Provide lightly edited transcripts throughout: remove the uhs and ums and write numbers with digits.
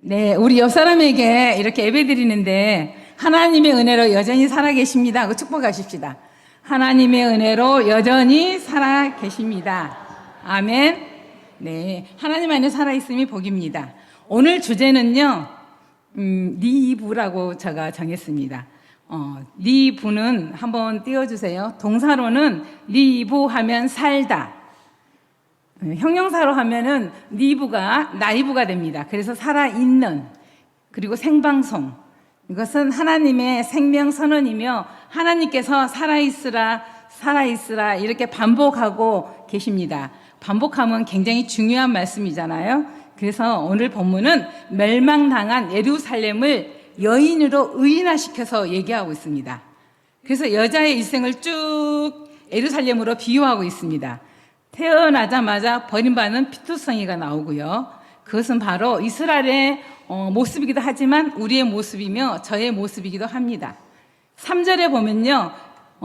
네, 우리 옆 사람에게 이렇게 예배 드리는데 하나님의 은혜로 여전히 살아계십니다 하고 축복하십시다. 하나님의 은혜로 여전히 살아계십니다. 아멘. 네, 하나님 안에 살아있음이 복입니다. 오늘 주제는요, 니부라고 제가 정했습니다. 니부는 한번 띄워주세요. 동사로는 니부 하면 살다. 형용사로 하면은 니부가 나이부가 됩니다. 그래서 살아있는, 그리고 생방송. 이것은 하나님의 생명 선언이며 하나님께서 살아있으라 이렇게 반복하고 계십니다. 반복하면 굉장히 중요한 말씀이잖아요. 그래서 오늘 본문은 멸망당한 예루살렘을 여인으로 의인화시켜서 얘기하고 있습니다. 그래서 여자의 일생을 쭉 예루살렘으로 비유하고 있습니다. 태어나자마자 버림받는 피투성이가 나오고요. 그것은 바로 이스라엘의 모습이기도 하지만 우리의 모습이며 저의 모습이기도 합니다. 3절에 보면요,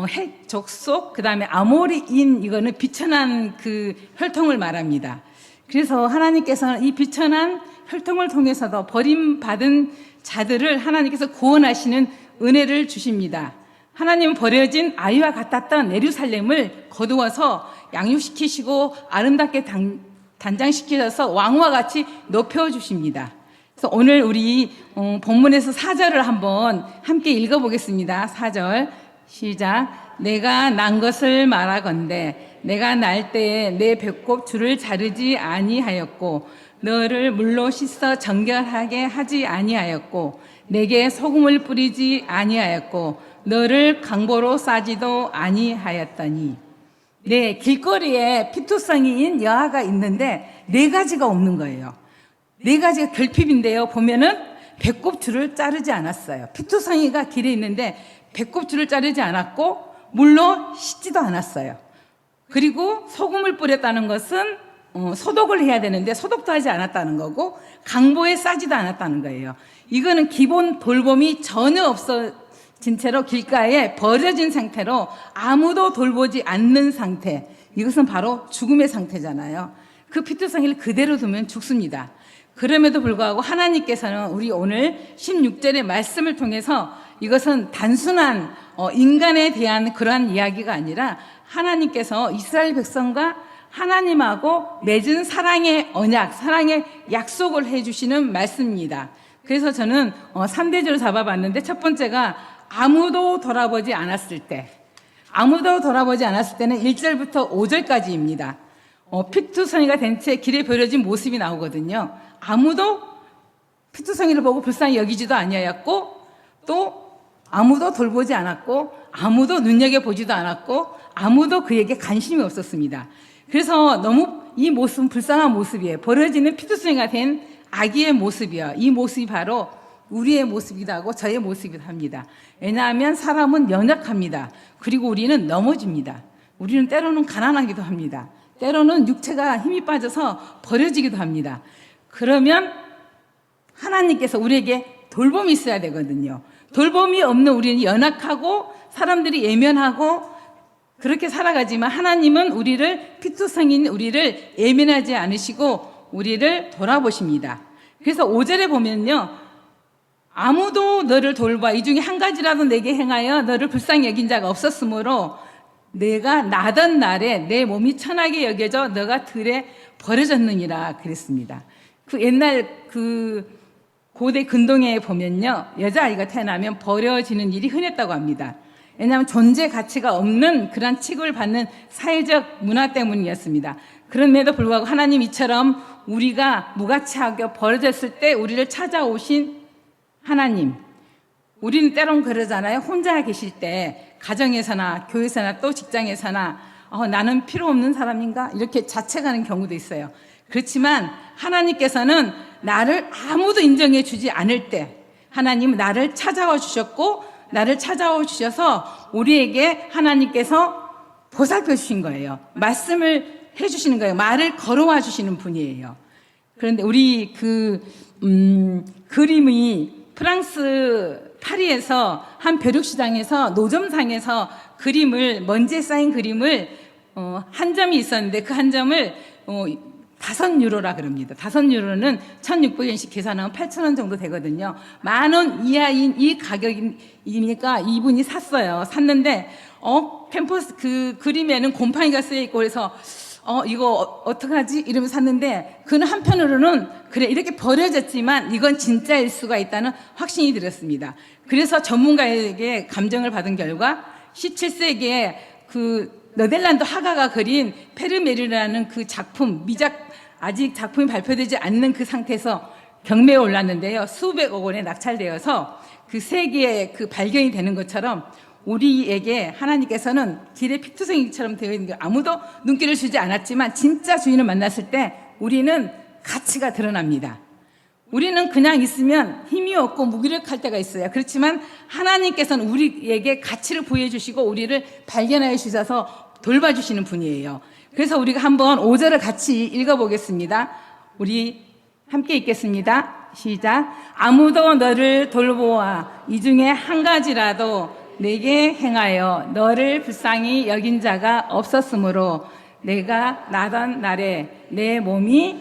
헷, 족속, 그 다음에 아모리인, 이거는 비천한 그 혈통을 말합니다. 그래서 하나님께서는 이 비천한 혈통을 통해서도 버림받은 자들을 하나님께서 구원하시는 은혜를 주십니다. 하나님은 버려진 아이와 같았던 예루살렘을 거두어서 양육시키시고 아름답게 단장시키셔서 왕과 같이 높여주십니다. 그래서 오늘 우리 본문에서 4절을 한번 함께 읽어보겠습니다. 4절 시작. 내가 난 것을 말하건대 내가 날 때에 내 배꼽 줄을 자르지 아니하였고 너를 물로 씻어 정결하게 하지 아니하였고 내게 소금을 뿌리지 아니하였고 너를 강보로 싸지도 아니하였더니. 네, 길거리에 피투성이인 여아가 있는데 네 가지가 없는 거예요. 네 가지가 결핍인데요. 보면은 배꼽줄을 자르지 않았어요. 피투성이가 길에 있는데 배꼽줄을 자르지 않았고 물로 씻지도 않았어요. 그리고 소금을 뿌렸다는 것은 소독을 해야 되는데 소독도 하지 않았다는 거고 강보에 싸지도 않았다는 거예요. 이거는 기본 돌봄이 전혀 없어진 채로 길가에 버려진 상태로 아무도 돌보지 않는 상태. 이것은 바로 죽음의 상태잖아요. 그 피투성이를 그대로 두면 죽습니다. 그럼에도 불구하고 하나님께서는 우리 오늘 16절의 말씀을 통해서 이것은 단순한 인간에 대한 그러한 이야기가 아니라 하나님께서 이스라엘 백성과 하나님하고 맺은 사랑의 언약, 사랑의 약속을 해주시는 말씀입니다. 그래서 저는 3대주를 잡아봤는데 첫 번째가 아무도 돌아보지 않았을 때. 아무도 돌아보지 않았을 때는 1절부터 5절까지입니다. 피투성이가 된 채 길에 버려진 모습이 나오거든요. 아무도 피투성이를 보고 불쌍히 여기지도 아니하였고 또 아무도 돌보지 않았고 아무도 눈여겨보지도 않았고 아무도 그에게 관심이 없었습니다. 그래서 너무 이 모습은 불쌍한 모습이에요. 버려지는 피투성이가 된 아기의 모습이요. 이 모습이 바로 우리의 모습이기도 하고 저의 모습이기도 합니다. 왜냐하면 사람은 연약합니다. 그리고 우리는 넘어집니다. 우리는 때로는 가난하기도 합니다. 때로는 육체가 힘이 빠져서 버려지기도 합니다. 그러면 하나님께서 우리에게 돌봄이 있어야 되거든요. 돌봄이 없는 우리는 연약하고 사람들이 예면하고 그렇게 살아가지만 하나님은 우리를 피투성인 우리를 예면하지 않으시고 우리를 돌아보십니다. 그래서 5절에 보면요. 아무도 너를 돌봐 이 중에 한 가지라도 내게 행하여 너를 불쌍히 여긴 자가 없었으므로 내가 나던 날에 내 몸이 천하게 여겨져 너가 들에 버려졌느니라 그랬습니다. 그 옛날 그 고대 근동에 보면요. 여자아이가 태어나면 버려지는 일이 흔했다고 합니다. 왜냐하면 존재 가치가 없는 그런 취급을 받는 사회적 문화 때문이었습니다. 그럼에도 불구하고 하나님 이처럼 우리가 무가치하게 버려졌을 때 우리를 찾아오신 하나님. 우리는 때론 그러잖아요. 혼자 계실 때 가정에서나 교회에서나 또 직장에서나 나는 필요 없는 사람인가? 이렇게 자책하는 경우도 있어요. 그렇지만 하나님께서는 나를 아무도 인정해 주지 않을 때 하나님은 나를 찾아와 주셨고 나를 찾아와 주셔서 우리에게 하나님께서 보살펴 주신 거예요. 말씀을 해 주시는 거예요. 말을 걸어와 주시는 분이에요. 그런데 우리 그림이 프랑스 파리에서 한 벼룩시장에서 노점상에서 그림을 먼지에 쌓인 그림을 한 점이 있었는데 그 한 점을 5유로라 그럽니다. 5유로는 1600엔씩 계산하면 8,000원 정도 되거든요. 10,000원 이하인 이 가격이니까 이분이 샀어요. 샀는데, 팸퍼스 그 그림에는 곰팡이가 쓰여있고 그래서, 이거 어떡하지? 이러면서 샀는데, 그는 한편으로는, 그래, 이렇게 버려졌지만 이건 진짜일 수가 있다는 확신이 들었습니다. 그래서 전문가에게 감정을 받은 결과, 17세기에 그 네덜란드 화가가 그린 페르메르라는 그 작품, 아직 작품이 발표되지 않는 그 상태에서 경매에 올랐는데요. 수백억 원에 낙찰되어서 그 세계에 그 발견이 되는 것처럼 우리에게 하나님께서는 길의 피투성이처럼 되어 있는 게 아무도 눈길을 주지 않았지만 진짜 주인을 만났을 때 우리는 가치가 드러납니다. 우리는 그냥 있으면 힘이 없고 무기력할 때가 있어요. 그렇지만 하나님께서는 우리에게 가치를 부여해 주시고 우리를 발견하여 주셔서 돌봐주시는 분이에요. 그래서 우리가 한번 5절을 같이 읽어보겠습니다. 우리 함께 읽겠습니다. 시작. 아무도 너를 돌보아 이 중에 한 가지라도 내게 행하여 너를 불쌍히 여긴 자가 없었으므로 내가 나던 날에 내 몸이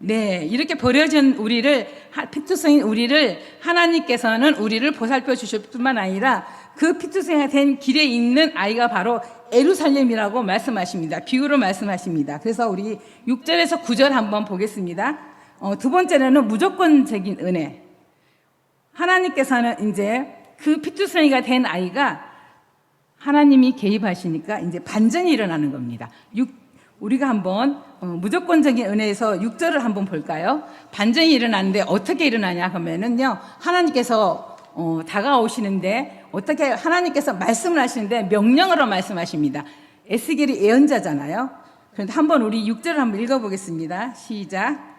이렇게 버려진 우리를, 피투성인 우리를 하나님께서는 우리를 보살펴 주실 뿐만 아니라 그 피투성이가 된 길에 있는 아이가 바로 예루살렘이라고 말씀하십니다. 비유로 말씀하십니다. 그래서 우리 6절에서 9절 한번 보겠습니다. 두 번째로는 무조건적인 은혜. 하나님께서는 이제 그 피투성이가 된 아이가 하나님이 개입하시니까 이제 반전이 일어나는 겁니다. 우리가 한번 무조건적인 은혜에서 6절을 한번 볼까요? 반전이 일어나는데 어떻게 일어나냐 하면은요, 하나님께서 다가오시는데 어떻게 하나님께서 말씀을 하시는데 명령으로 말씀하십니다. 에스겔이 예언자잖아요. 그런데 한번 우리 6절을 한번 읽어보겠습니다. 시작.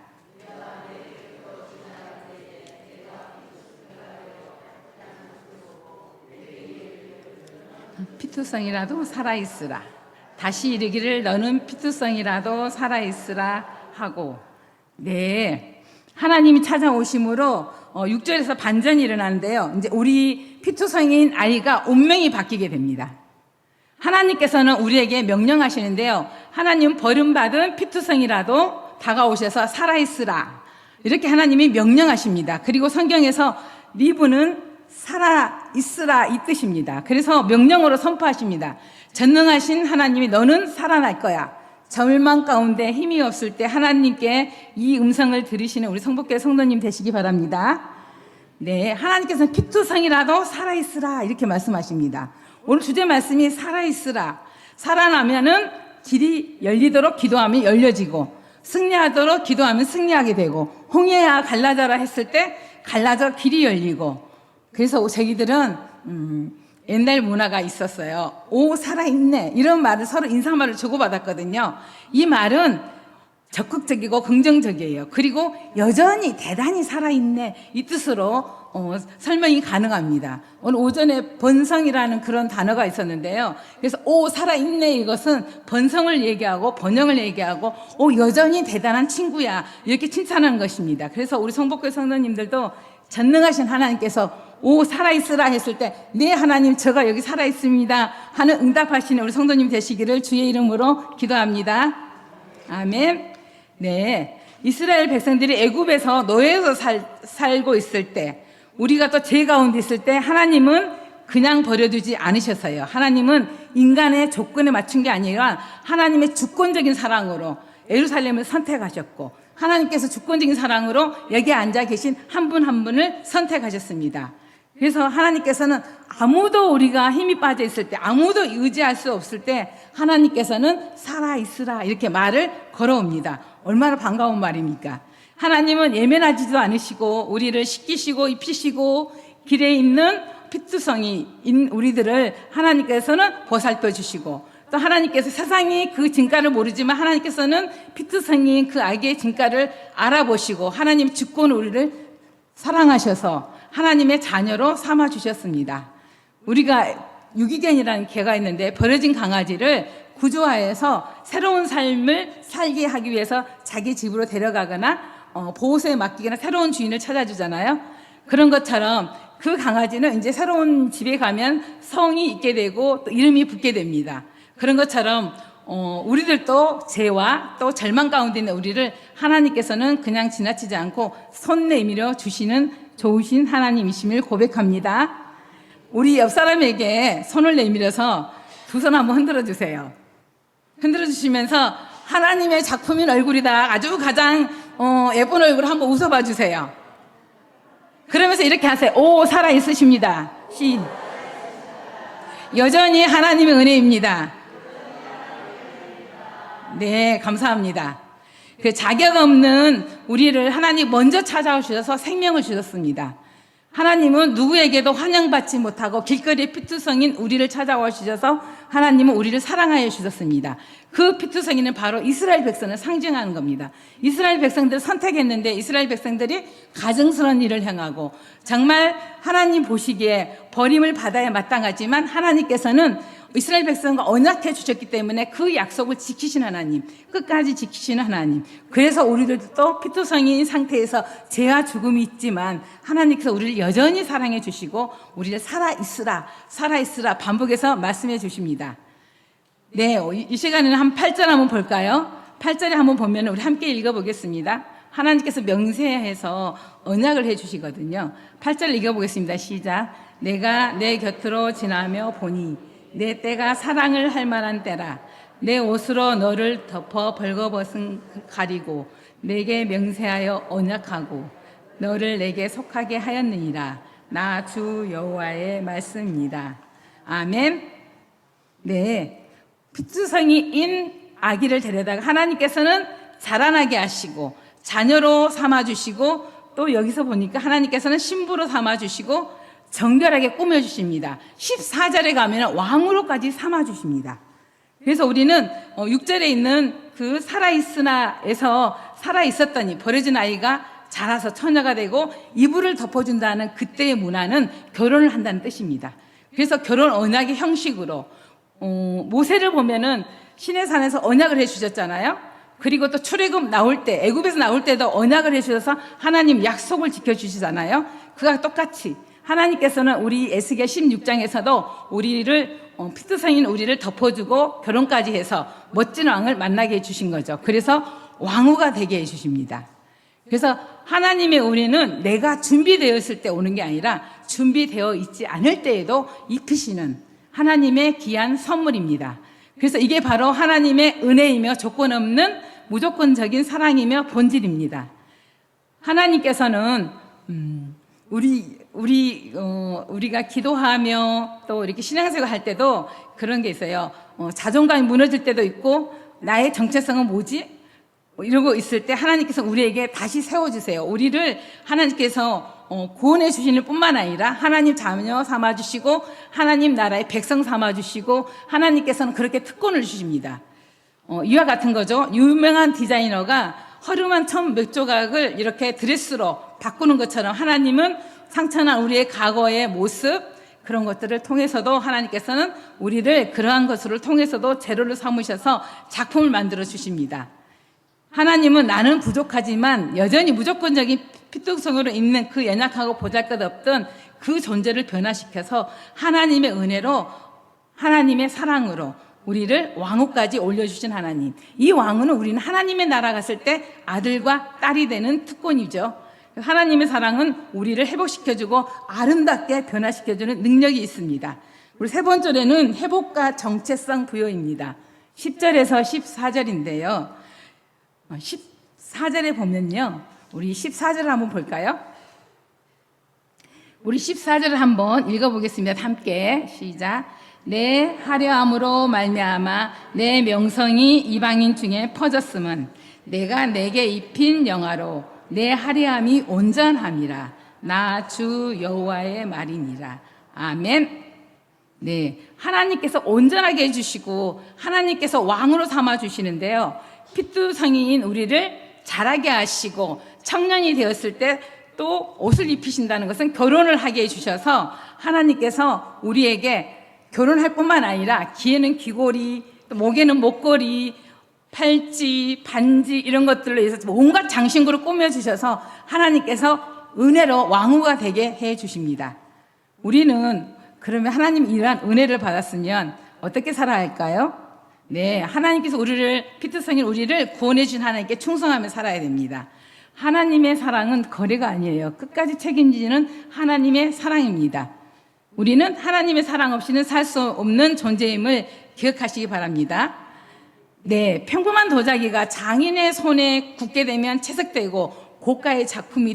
피투성이라도 살아있으라. 다시 이르기를 너는 피투성이라도 살아있으라 하고. 네, 하나님이 찾아오심으로 6절에서 반전이 일어나는데요. 이제 우리 피투성인 아이가 운명이 바뀌게 됩니다. 하나님께서는 우리에게 명령하시는데요. 하나님 버림받은 피투성이라도 다가오셔서 살아있으라. 이렇게 하나님이 명령하십니다. 그리고 성경에서 리브는 살아있으라 이 뜻입니다. 그래서 명령으로 선포하십니다. 전능하신 하나님이 너는 살아날 거야. 절망 가운데 힘이 없을 때 하나님께 이 음성을 들으시는 우리 성복교회 성도님 되시기 바랍니다. 네, 하나님께서는 피투성이라도 살아있으라 이렇게 말씀하십니다. 오늘 주제 말씀이 살아있으라. 살아나면은 길이 열리도록 기도하면 열려지고 승리하도록 기도하면 승리하게 되고 홍해야 갈라져라 했을 때 갈라져 길이 열리고. 그래서 저희들은 옛날 문화가 있었어요. 오, 살아있네. 이런 말을 서로 인사말을 주고받았거든요. 이 말은 적극적이고 긍정적이에요. 그리고 여전히 대단히 살아있네. 이 뜻으로 설명이 가능합니다. 오늘 오전에 번성이라는 그런 단어가 있었는데요. 그래서 오, 살아있네. 이것은 번성을 얘기하고 번영을 얘기하고 오, 여전히 대단한 친구야. 이렇게 칭찬하는 것입니다. 그래서 우리 성복교회 성도님들도 전능하신 하나님께서 오, 살아있으라 했을 때, 네, 하나님, 제가 여기 살아있습니다 하는 응답하시는 우리 성도님 되시기를 주의 이름으로 기도합니다. 아멘. 네. 이스라엘 백성들이 애굽에서 노예에서 살고 있을 때, 우리가 또 죄 가운데 있을 때, 하나님은 그냥 버려두지 않으셔서요. 하나님은 인간의 조건에 맞춘 게 아니라 하나님의 주권적인 사랑으로 예루살렘을 선택하셨고, 하나님께서 주권적인 사랑으로 여기에 앉아 계신 한 분 한 분을 선택하셨습니다. 그래서 하나님께서는 아무도 우리가 힘이 빠져 있을 때, 아무도 의지할 수 없을 때 하나님께서는 살아있으라 이렇게 말을 걸어옵니다. 얼마나 반가운 말입니까? 하나님은 예면하지도 않으시고 우리를 씻기시고 입히시고 길에 있는 피투성이인 우리들을 하나님께서는 보살펴 주시고, 또 하나님께서 세상이 그 진가를 모르지만 하나님께서는 피투성이인 그 아기의 진가를 알아보시고 하나님 주권으로 우리를 사랑하셔서 하나님의 자녀로 삼아 주셨습니다. 우리가 유기견이라는 개가 있는데 버려진 강아지를 구조하여서 새로운 삶을 살게 하기 위해서 자기 집으로 데려가거나 보호소에 맡기거나 새로운 주인을 찾아주잖아요. 그런 것처럼 그 강아지는 이제 새로운 집에 가면 성이 있게 되고 또 이름이 붙게 됩니다. 그런 것처럼 우리들도 죄와 또 절망 가운데 있는 우리를 하나님께서는 그냥 지나치지 않고 손 내밀어 주시는 좋으신 하나님이심을 고백합니다. 우리 옆 사람에게 손을 내밀어서 두 손 한번 흔들어 주세요. 흔들어 주시면서 하나님의 작품인 얼굴이다. 아주 가장 예쁜 얼굴 한번 웃어봐 주세요. 그러면서 이렇게 하세요. 오, 살아 있으십니다. 여전히 하나님의 은혜입니다. 네, 감사합니다. 그 자격 없는 우리를 하나님 먼저 찾아오셔서 생명을 주셨습니다. 하나님은 누구에게도 환영받지 못하고 길거리의 피투성인 우리를 찾아와 주셔서 하나님은 우리를 사랑하여 주셨습니다. 그 피투성이는 바로 이스라엘 백성을 상징하는 겁니다. 이스라엘 백성들을 선택했는데 이스라엘 백성들이 가증스러운 일을 행하고 정말 하나님 보시기에 버림을 받아야 마땅하지만 하나님께서는 이스라엘 백성과 언약해 주셨기 때문에 그 약속을 지키신 하나님, 끝까지 지키시는 하나님. 그래서 우리들도 또 피투성인 상태에서 죄와 죽음이 있지만 하나님께서 우리를 여전히 사랑해 주시고 우리를 살아있으라 반복해서 말씀해 주십니다. 네, 이 시간에는 한 8절 한번 볼까요? 8절에 한번 보면 우리 함께 읽어보겠습니다. 하나님께서 명세해서 언약을 해 주시거든요. 8절 읽어보겠습니다. 시작. 내가 내 곁으로 지나며 보니 내 때가 사랑을 할 만한 때라. 내 옷으로 너를 덮어 벌거벗은 가리고 내게 명세하여 언약하고 너를 내게 속하게 하였느니라. 나 주 여호와의 말씀입니다. 아멘. 네, 피투성이인 아기를 데려다가 하나님께서는 자라나게 하시고 자녀로 삼아주시고 또 여기서 보니까 하나님께서는 신부로 삼아주시고 정결하게 꾸며주십니다. 14절에 가면 왕으로까지 삼아주십니다. 그래서 우리는 6절에 있는 그 살아있으나에서 살아있었더니 버려진 아이가 자라서 처녀가 되고 이불을 덮어준다는 그때의 문화는 결혼을 한다는 뜻입니다. 그래서 결혼 언약의 형식으로 모세를 보면은 시내산에서 언약을 해주셨잖아요. 그리고 또 출애굽 나올 때 애굽에서 나올 때도 언약을 해주셔서 하나님 약속을 지켜주시잖아요. 그와 똑같이 하나님께서는 우리 에스겔 16장에서도 우리를 피투성인 우리를 덮어주고 결혼까지 해서 멋진 왕을 만나게 해주신 거죠. 그래서 왕후가 되게 해주십니다. 그래서 하나님의 은혜는 내가 준비되었을 때 오는 게 아니라 준비되어 있지 않을 때에도 입히시는 하나님의 귀한 선물입니다. 그래서 이게 바로 하나님의 은혜이며 조건 없는 무조건적인 사랑이며 본질입니다. 하나님께서는 우리가 기도하며 또 이렇게 신앙생활 할 때도 그런 게 있어요. 자존감이 무너질 때도 있고 나의 정체성은 뭐지? 이러고 있을 때 하나님께서 우리에게 다시 세워주세요. 우리를 하나님께서 구원해 주시는 뿐만 아니라 하나님 자녀 삼아주시고 하나님 나라의 백성 삼아주시고 하나님께서는 그렇게 특권을 주십니다. 이와 같은 거죠. 유명한 디자이너가 허름한 천 몇 조각을 이렇게 드레스로 바꾸는 것처럼 하나님은 상처난 우리의 과거의 모습 그런 것들을 통해서도 하나님께서는 우리를 그러한 것을 통해서도 재료를 삼으셔서 작품을 만들어 주십니다. 하나님은 나는 부족하지만 여전히 무조건적인 피투성으로 있는 그 연약하고 보잘것없던 그 존재를 변화시켜서 하나님의 은혜로 하나님의 사랑으로 우리를 왕후까지 올려주신 하나님. 이 왕후는 우리는 하나님의 나라 갔을 때 아들과 딸이 되는 특권이죠. 하나님의 사랑은 우리를 회복시켜주고 아름답게 변화시켜주는 능력이 있습니다. 우리 세 번째는 회복과 정체성 부여입니다. 10절에서 14절인데요. 14절에 보면요. 우리 14절을 한번 볼까요? 우리 14절을 한번 읽어보겠습니다. 함께 시작. 내 화려함으로 말미암아 내 명성이 이방인 중에 퍼졌음은 내가 내게 입힌 영화로 내 화려함이 온전함이라. 나 주 여호와의 말이니라. 아멘. 네, 하나님께서 온전하게 해주시고 하나님께서 왕으로 삼아주시는데요. 피투성이인 우리를 자라게 하시고 청년이 되었을 때 또 옷을 입히신다는 것은 결혼을 하게 해주셔서 하나님께서 우리에게 결혼할 뿐만 아니라 귀에는 귀걸이, 또 목에는 목걸이, 팔찌, 반지 이런 것들로 해서 온갖 장신구를 꾸며주셔서 하나님께서 은혜로 왕후가 되게 해주십니다. 우리는 그러면 하나님 이러한 은혜를 받았으면 어떻게 살아야 할까요? 네, 하나님께서 피트성인 우리를 구원해 주신 하나님께 충성하며 살아야 됩니다. 하나님의 사랑은 거래가 아니에요. 끝까지 책임지는 하나님의 사랑입니다. 우리는 하나님의 사랑 없이는 살 수 없는 존재임을 기억하시기 바랍니다. 네, 평범한 도자기가 장인의 손에 굳게 되면 채색되고 고가의 작품이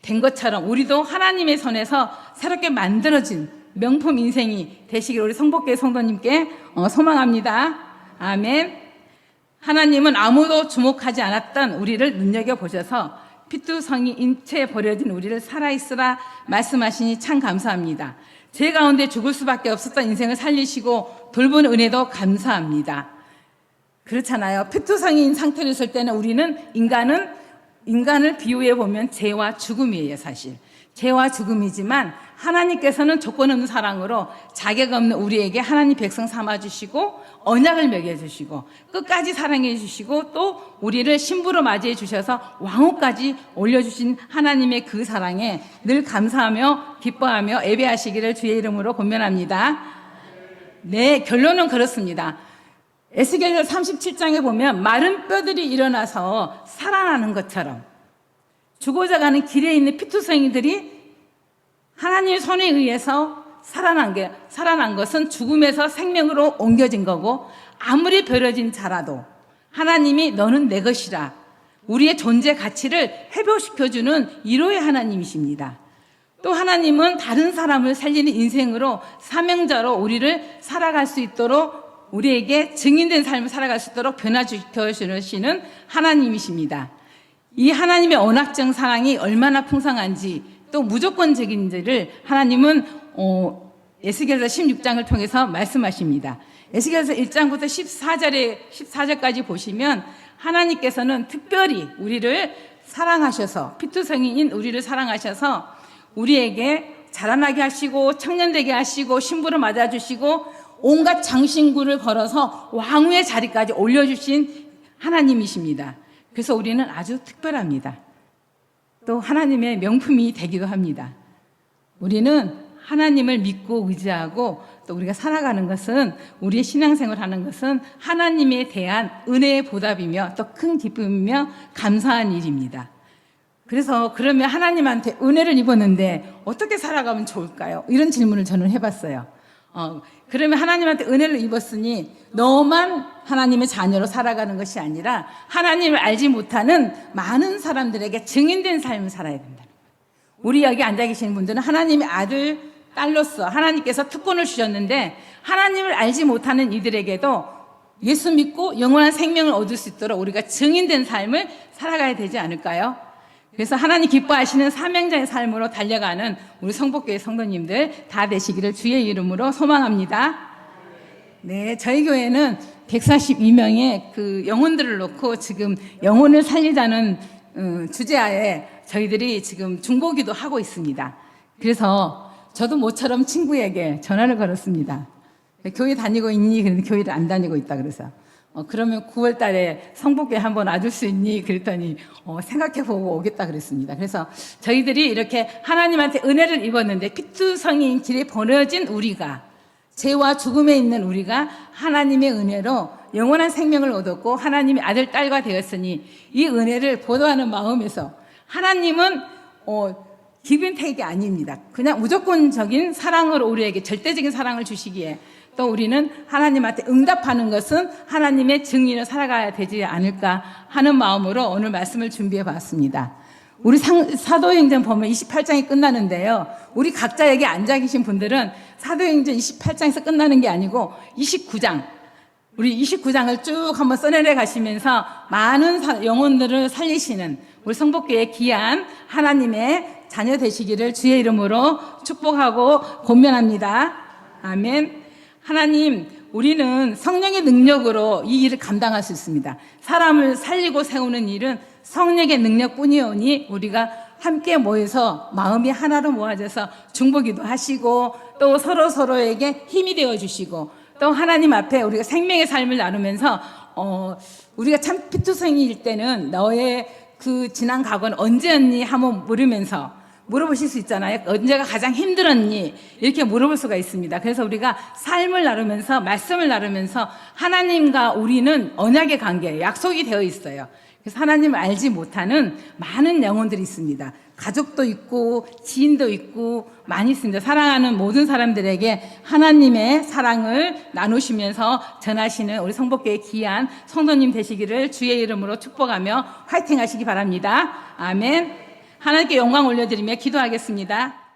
된 것처럼 우리도 하나님의 손에서 새롭게 만들어진 명품 인생이 되시길 우리 성복교회 성도님께 소망합니다. 아멘. 하나님은 아무도 주목하지 않았던 우리를 눈여겨보셔서 피투성이 인체에 버려진 우리를 살아있으라 말씀하시니 참 감사합니다. 죄 가운데 죽을 수밖에 없었던 인생을 살리시고 돌본 은혜도 감사합니다. 그렇잖아요. 피투성인 상태로 있을 때는 우리는 인간을 비유해 보면 죄와 죽음이에요, 사실. 죄와 죽음이지만 하나님께서는 조건 없는 사랑으로 자격 없는 우리에게 하나님 백성 삼아주시고 언약을 먹여주시고 끝까지 사랑해 주시고 또 우리를 신부로 맞이해 주셔서 왕후까지 올려주신 하나님의 그 사랑에 늘 감사하며 기뻐하며 예배하시기를 주의 이름으로 권면합니다. 네, 결론은 그렇습니다. 에스겔서 37장에 보면 마른 뼈들이 일어나서 살아나는 것처럼 죽어져 가는 길에 있는 피투성이들이 하나님의 손에 의해서 살아난 것은 죽음에서 생명으로 옮겨진 거고 아무리 버려진 자라도 하나님이 너는 내 것이라 우리의 존재 가치를 회복시켜주는 위로의 하나님이십니다. 또 하나님은 다른 사람을 살리는 인생으로 사명자로 우리를 살아갈 수 있도록 우리에게 증인된 삶을 살아갈 수 있도록 변화시켜 주시는 하나님이십니다. 이 하나님의 언약적 사랑이 얼마나 풍성한지 또 무조건적인지를 하나님은 에스겔서 16장을 통해서 말씀하십니다. 에스겔서 1장부터 14절까지 보시면 하나님께서는 특별히 우리를 사랑하셔서 피투성이인 우리를 사랑하셔서 우리에게 자라나게 하시고 청년되게 하시고 신부를 맞아주시고 온갖 장신구를 걸어서 왕후의 자리까지 올려주신 하나님이십니다. 그래서 우리는 아주 특별합니다. 또 하나님의 명품이 되기도 합니다. 우리는 하나님을 믿고 의지하고 또 우리가 살아가는 것은 우리의 신앙생활을 하는 것은 하나님에 대한 은혜의 보답이며 또 큰 기쁨이며 감사한 일입니다. 그래서 그러면 하나님한테 은혜를 입었는데 어떻게 살아가면 좋을까요? 이런 질문을 저는 해봤어요. 그러면 하나님한테 은혜를 입었으니 너만 하나님의 자녀로 살아가는 것이 아니라 하나님을 알지 못하는 많은 사람들에게 증인된 삶을 살아야 된다. 우리 여기 앉아 계시는 분들은 하나님의 아들, 딸로서 하나님께서 특권을 주셨는데 하나님을 알지 못하는 이들에게도 예수 믿고 영원한 생명을 얻을 수 있도록 우리가 증인된 삶을 살아가야 되지 않을까요? 그래서 하나님 기뻐하시는 사명자의 삶으로 달려가는 우리 성복교회 성도님들 다 되시기를 주의 이름으로 소망합니다. 네, 저희 교회는 142명의 그 영혼들을 놓고 지금 영혼을 살리자는 주제하에 저희들이 지금 중보기도 하고 있습니다. 그래서 저도 모처럼 친구에게 전화를 걸었습니다. 교회 다니고 있니? 그런데 교회를 안 다니고 있다 그래서 그러면 9월 달에 성복교회 한번 와줄 수 있니? 그랬더니 생각해보고 오겠다 그랬습니다. 그래서 저희들이 이렇게 하나님한테 은혜를 입었는데 피투성인 길에 버려진 우리가 죄와 죽음에 있는 우리가 하나님의 은혜로 영원한 생명을 얻었고 하나님의 아들, 딸과 되었으니 이 은혜를 보도하는 마음에서 하나님은 기브앤테이크가 아닙니다. 그냥 무조건적인 사랑으로 우리에게 절대적인 사랑을 주시기에 또 우리는 하나님한테 응답하는 것은 하나님의 증인을 살아가야 되지 않을까 하는 마음으로 오늘 말씀을 준비해 봤습니다. 우리 사도행전 보면 28장이 끝나는데요. 우리 각자 여기 앉아 계신 분들은 사도행전 28장에서 끝나는 게 아니고 29장, 우리 29장을 쭉 한번 써내려 가시면서 많은 영혼들을 살리시는 우리 성복교회 귀한 하나님의 자녀 되시기를 주의 이름으로 축복하고 권면합니다. 아멘. 하나님, 우리는 성령의 능력으로 이 일을 감당할 수 있습니다. 사람을 살리고 세우는 일은 성령의 능력뿐이오니 우리가 함께 모여서 마음이 하나로 모아져서 중보기도 하시고 또 서로에게 힘이 되어주시고 또 하나님 앞에 우리가 생명의 삶을 나누면서 우리가 참 피투성이일 때는 너의 그 지난 과거는 언제였니? 한번 물으면서 물어보실 수 있잖아요. 언제가 가장 힘들었니? 이렇게 물어볼 수가 있습니다. 그래서 우리가 삶을 나누면서 말씀을 나누면서 하나님과 우리는 언약의 관계예요. 약속이 되어 있어요. 그래서 하나님을 알지 못하는 많은 영혼들이 있습니다. 가족도 있고 지인도 있고 많이 있습니다. 사랑하는 모든 사람들에게 하나님의 사랑을 나누시면서 전하시는 우리 성복교의 귀한 성도님 되시기를 주의 이름으로 축복하며 화이팅 하시기 바랍니다. 아멘. 하나님께 영광 올려드리며 기도하겠습니다.